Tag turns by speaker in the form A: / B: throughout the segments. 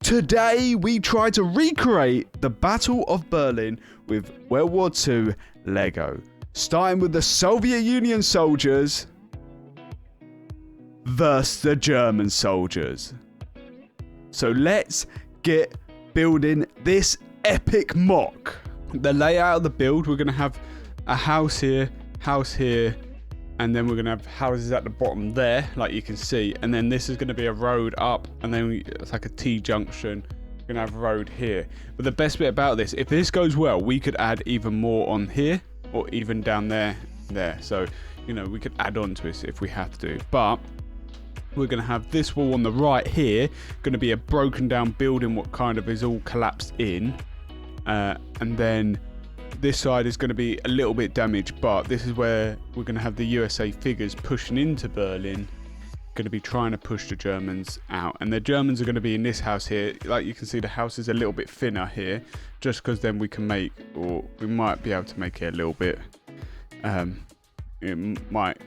A: Today we try to recreate the Battle of Berlin with World War II Lego, starting with the Soviet Union soldiers versus the German soldiers. So let's get building this epic mock. The layout of the build, we're going to have a house here, and then we're going to have houses at the bottom there, like you can see. And then this is going to be a road up, and then it's like a T-junction. We're going to have a road here. But the best bit about this, if this goes well, we could add even more on here, or even down there. So, you know, we could add on to this if we have to. But we're going to have this wall on the right here, going to be a broken down building, what kind of is all collapsed in. And then this side is going to be a little bit damaged, but this is where we're going to have the USA figures pushing into Berlin, going to be trying to push the Germans out. And the Germans are going to be in this house here. Like you can see, the house is a little bit thinner here, just because then we can make, or we might be able to make it a little bit, it might,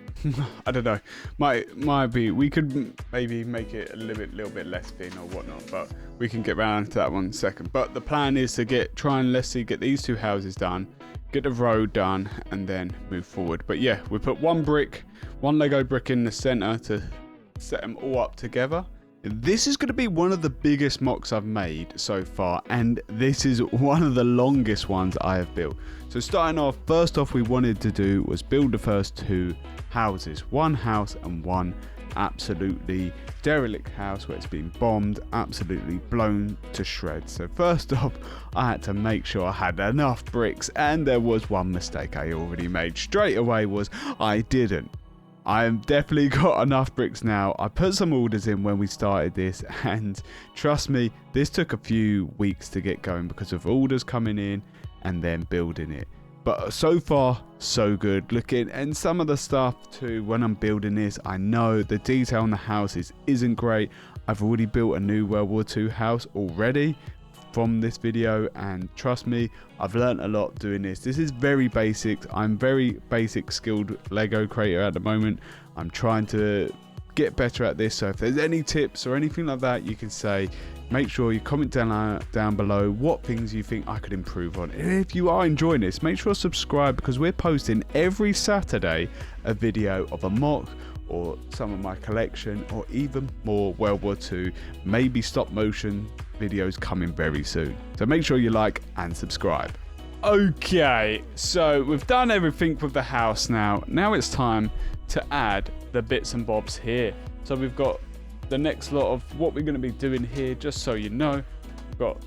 A: I don't know, might be, we could maybe make it a little bit less thin or whatnot, but we can get around to that one in a second. But the plan is to get these two houses done, get the road done, and then move forward. But yeah, we put one Lego brick in the center to set them all up together. This is going to be one of the biggest mocks I've made so far, and this is one of the longest ones I have built. So starting off, first off we wanted to do was build the first two houses, one house and one absolutely derelict house where it's been bombed, absolutely blown to shreds. So first off, I had to make sure I had enough bricks, and there was one mistake I already made straight away, was I didn't. I've definitely got enough bricks now. I put some orders in when we started this, and trust me, this took a few weeks to get going because of orders coming in and then building it. But so far, so good looking. And some of the stuff too, when I'm building this, I know the detail on the houses isn't great. I've already built a new World War II house already from this video, and trust me, I've learned a lot doing this. This is very basic. I'm very basic skilled Lego creator at the moment. I'm trying to get better at this, so if there's any tips or anything like that you can say, make sure you comment down below what things you think I could improve on. And if you are enjoying this, make sure to subscribe, because we're posting every Saturday a video of a mock or some of my collection, or even more World War II, maybe stop motion videos coming very soon. So make sure you like and subscribe. Okay, so we've done everything with the house now. Now it's time to add the bits and bobs here. So we've got the next lot of what we're going to be doing here, just so you know. We've got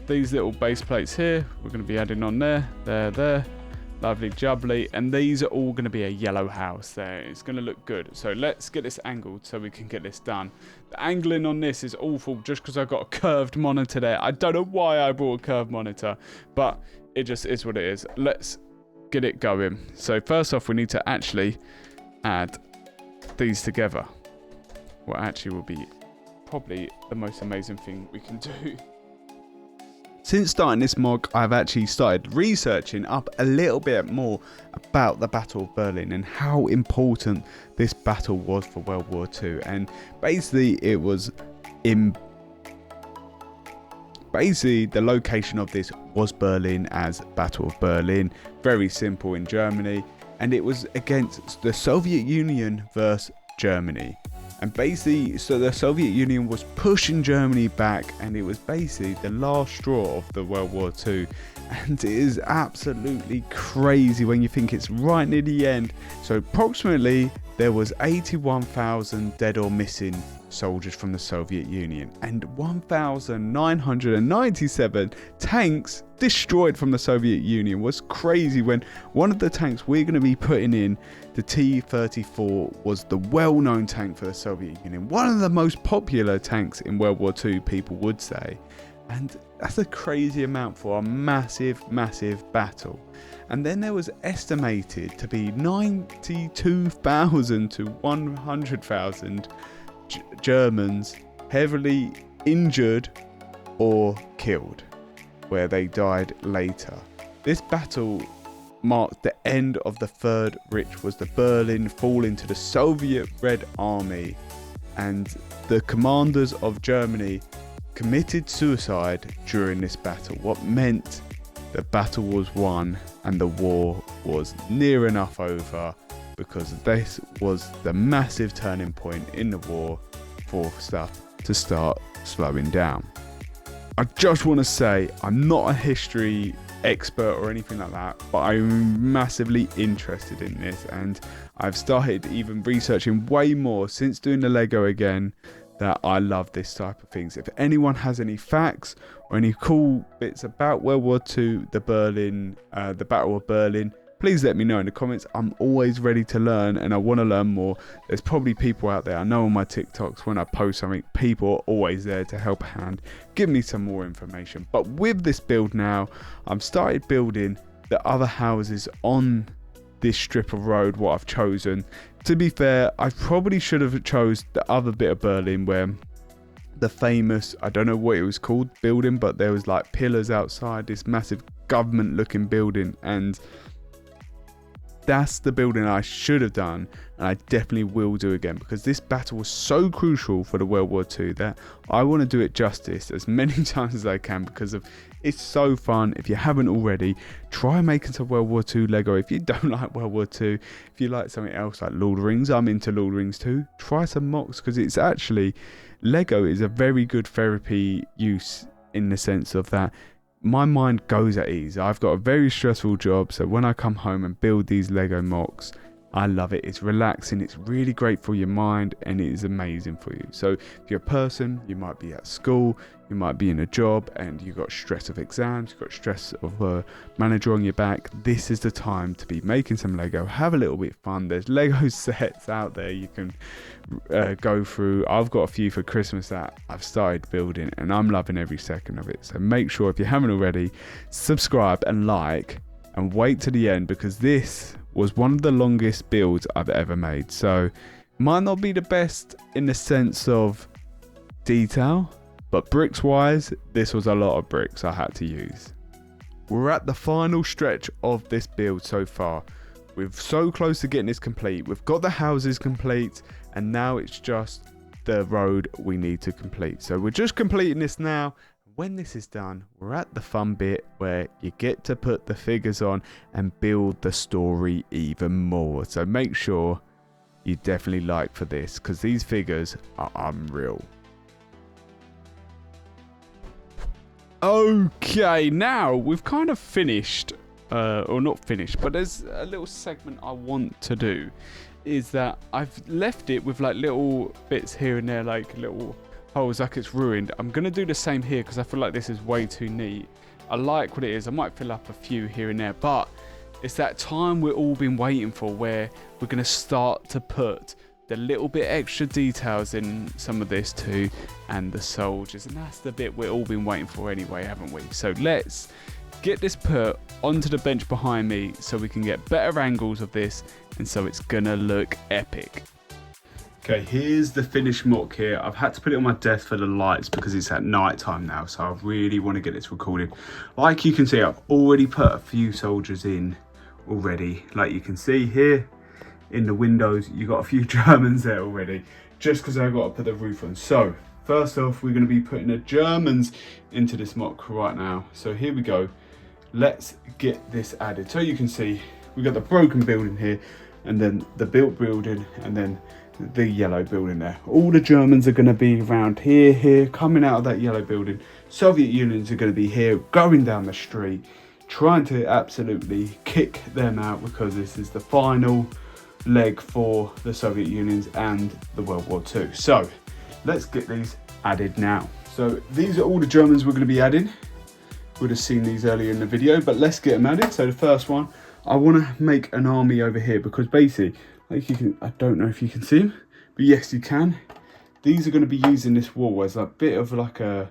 A: these little base plates here. We're going to be adding on there. Lovely jubbly, and these are all going to be a yellow house there. It's going to look good. So let's get this angled so we can get this done. The angling on this is awful just because I've got a curved monitor there. I don't know why I bought a curved monitor, but it just is what it is. Let's get it going. So first off, we need to actually add these together. What actually will be probably the most amazing thing we can do. Since starting this mock, I've actually started researching up a little bit more about the Battle of Berlin and how important this battle was for World War II. And basically, it was the location of this was Berlin, as Battle of Berlin. Very simple, in Germany. And it was against the Soviet Union versus Germany. And basically, so the Soviet Union was pushing Germany back, and it was basically the last straw of the World War II. And it is absolutely crazy when you think it's right near the end. So approximately there was 81,000 dead or missing soldiers from the Soviet Union, and 1,997 tanks destroyed from the Soviet Union. Was crazy when one of the tanks we're going to be putting in, the T-34, was the well-known tank for the Soviet Union, one of the most popular tanks in World War II, people would say. And that's a crazy amount for a massive battle. And then there was estimated to be 92,000 to 100,000 Germans heavily injured or killed, where they died later. This battle marked the end of the Third Reich, was the Berlin falling to the Soviet Red Army, and the commanders of Germany committed suicide during this battle. What meant the battle was won and the war was near enough over, because this was the massive turning point in the war for stuff to start slowing down. I just want to say I'm not a history expert or anything like that, but I'm massively interested in this, and I've started even researching way more since doing the Lego again, that I love this type of things. If anyone has any facts or any cool bits about World War II, the Battle of Berlin, please let me know in the comments. I'm always ready to learn, and I want to learn more. There's probably people out there, I know on my TikToks when I post something, people are always there to help a hand, give me some more information. But with this build now, I've started building the other houses on this strip of road, what I've chosen. To be fair, I probably should have chose the other bit of Berlin where the famous, I don't know what it was called, building, but there was like pillars outside this massive government looking building, and that's the building I should have done, and I definitely will do again, because this battle was so crucial for the World War II that I want to do it justice as many times as I can, because of it's so fun. If you haven't already, try making some World War II Lego. If you don't like World War II, if you like something else like Lord of the Rings, I'm into Lord of the Rings too. Try some mocks, because it's actually, Lego is a very good therapy use in the sense of that my mind goes at ease. I've got a very stressful job, so when I come home and build these Lego mocks, I love it. It's relaxing, it's really great for your mind, and it is amazing for you. So if you're a person, you might be at school, you might be in a job, and you've got stress of exams, you've got stress of a manager on your back, this is the time to be making some Lego. Have a little bit of fun. There's Lego sets out there you can go through. I've got a few for Christmas that I've started building, and I'm loving every second of it. So make sure, if you haven't already, subscribe and like, and wait to the end, because this was one of the longest builds I've ever made. So might not be the best in the sense of detail, but bricks wise, this was a lot of bricks I had to use. We're at the final stretch of this build so far. We're so close to getting this complete. We've got the houses complete, and now it's just the road we need to complete. So we're just completing this now. When this is done, we're at the fun bit where you get to put the figures on and build the story even more. So make sure you definitely like for this, because these figures are unreal. Okay, now we've kind of finished, or not finished, but there's a little segment I want to do, is that I've left it with like little bits here and there, like little holes, like it's ruined. I'm going to do the same here, because I feel like this is way too neat. I like what it is. I might fill up a few here and there, but it's that time we've all been waiting for, where we're going to start to put the little bit extra details in some of this too, and the soldiers, and that's the bit we've all been waiting for anyway, haven't we? So let's get this put onto the bench behind me so we can get better angles of this, and so it's gonna look epic. Okay, here's the finished mock here. I've had to put it on my desk for the lights because it's at night time now, so I really want to get this recorded. Like you can see, I've already put a few soldiers in already. Like you can see here in the windows, you got a few Germans there already, just because I've got to put the roof on. So first off, we're going to be putting the Germans into this mock right now. So here we go. Let's get this added. So you can see we've got the broken building here, and then the built building, and then the yellow building there. All the Germans are going to be around here, coming out of that yellow building. Soviet Unions are going to be here, going down the street, trying to absolutely kick them out, because this is the final leg for the Soviet Unions and the World War II. So let's get these added now. So these are all the Germans we're going to be adding. Would have seen these earlier in the video, but let's get them added. So the first one, I want to make an army over here, because basically, like you can, I don't know if you can see them, but yes you can. These are going to be using this wall as a bit of like a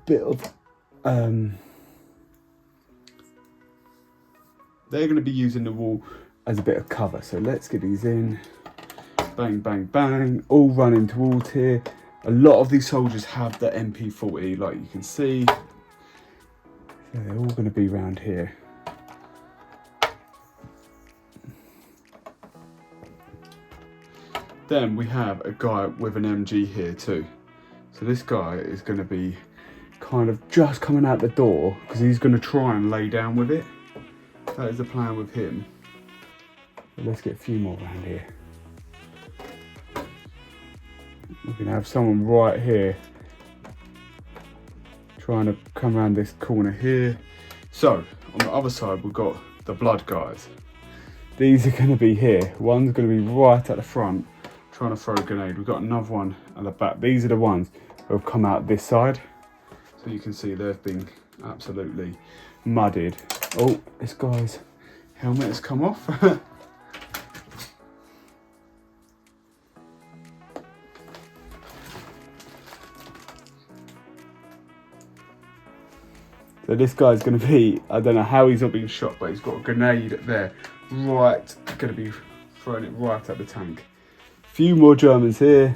A: bit of they're going to be using the wall as a bit of cover. So let's get these in. Bang, bang, bang. All running towards here. A lot of these soldiers have the MP40, like you can see. So they're all going to be around here. Then we have a guy with an MG here too. So this guy is going to be kind of just coming out the door because he's going to try and lay down with it. That is the plan with him. But let's get a few more around here. We're going to have someone right here trying to come around this corner here. So on the other side we've got the blood guys. These are going to be here. One's going to be right at the front trying to throw a grenade. We've got another one at the back. These are the ones who have come out this side. So you can see they've been absolutely muddied. Oh, this guy's helmet has come off. So this guy's going to be, I don't know how he's not been shot, but he's got a grenade there, right, going to be throwing it right at the tank. A few more Germans here.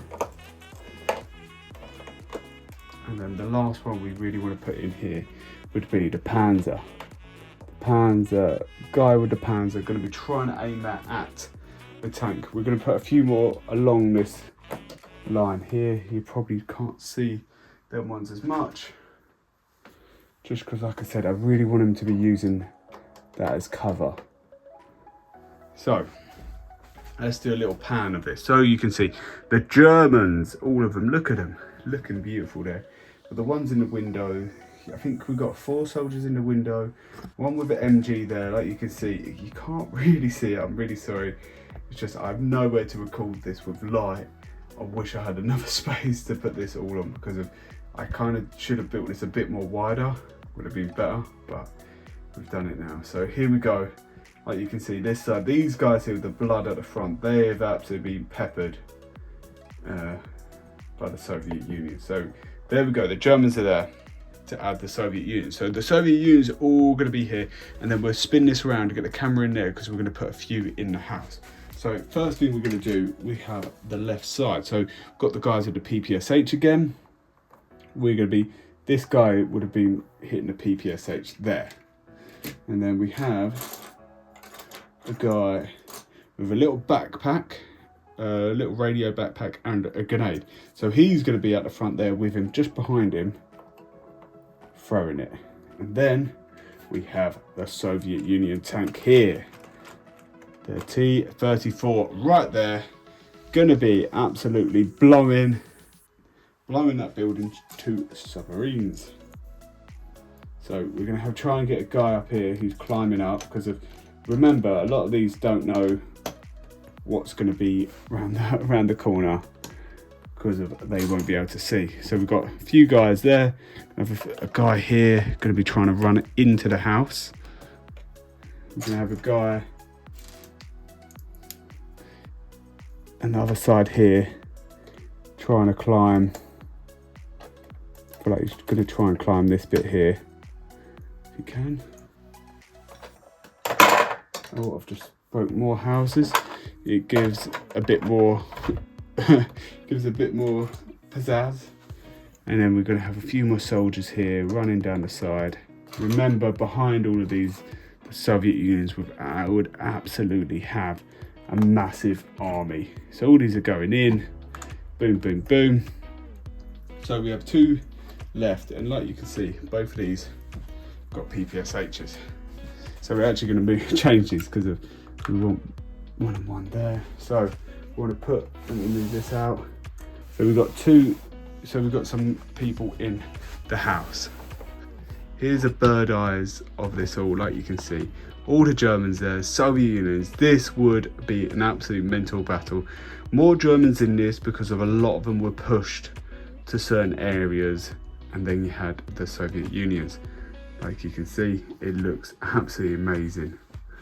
A: And then the last one we really want to put in here would be the Panzer. The Panzer, guy with the Panzer, going to be trying to aim that at the tank. We're going to put a few more along this line here. You probably can't see them ones as much. Just because, like I said, I really want him to be using that as cover. So, let's do a little pan of this. So you can see the Germans, all of them, look at them, looking beautiful there. But the ones in the window, I think we've got 4 soldiers in the window. One with the MG there, like you can see. You can't really see it, I'm really sorry. It's just, I have nowhere to record this with light. I wish I had another space to put this all on because of, I kind of should have built this a bit more wider, would have been better, but we've done it now. So here we go. Like you can see this side, these guys here with the blood at the front, they have absolutely been peppered by the Soviet Union. So there we go, the Germans are there to add the Soviet Union. So the Soviet Union's all going to be here, and then we'll spin this around to get the camera in there because we're going to put a few in the house. So first thing we're going to do, we have the left side. So we've got the guys with the PPSH again. We're going to be, this guy would have been hitting the PPSH there. And then we have a guy with a little backpack, a little radio backpack and a grenade. So he's going to be at the front there with him, just behind him, throwing it. And then we have the Soviet Union tank here. The T-34 right there, going to be absolutely blowing that building to submarines. So we're going to try and get a guy up here who's climbing up because of, remember, a lot of these don't know what's going to be around the corner because of they won't be able to see. So we've got a few guys there. We have a guy here going to be trying to run into the house. We're going to have a guy on the other side here trying to climb. I feel like he's going to try and climb this bit here if he can. Oh, I've just broke more houses. It gives a bit more pizzazz. And then we're going to have a few more soldiers here running down the side. Remember, behind all of these, the Soviet Union would absolutely have a massive army. So all these are going in, boom, boom, boom. So we have 2 left, and like you can see, both of these got PPSHs. So we're actually going to change these because we want 1 and 1 there. So we want to let me move this out. So we've got 2. So we've got some people in the house. Here's a bird eyes of this all, like you can see. All the Germans there, Soviet Unions. This would be an absolute mental battle. More Germans in this because of a lot of them were pushed to certain areas, and then you had the Soviet Unions. Like you can see, it looks absolutely amazing.